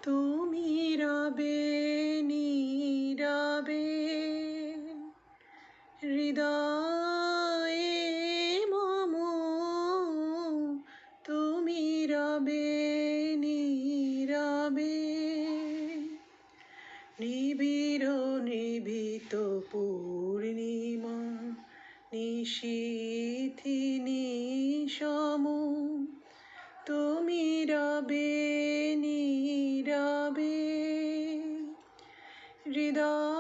তুমি রবে নীরবে হৃদয়ে মম, তুমি রবে নীরবে। নিবিড় নিভৃত পূর্ণিমা নিশীথি নিশম, তুমি রবে নীরবে হৃদয়।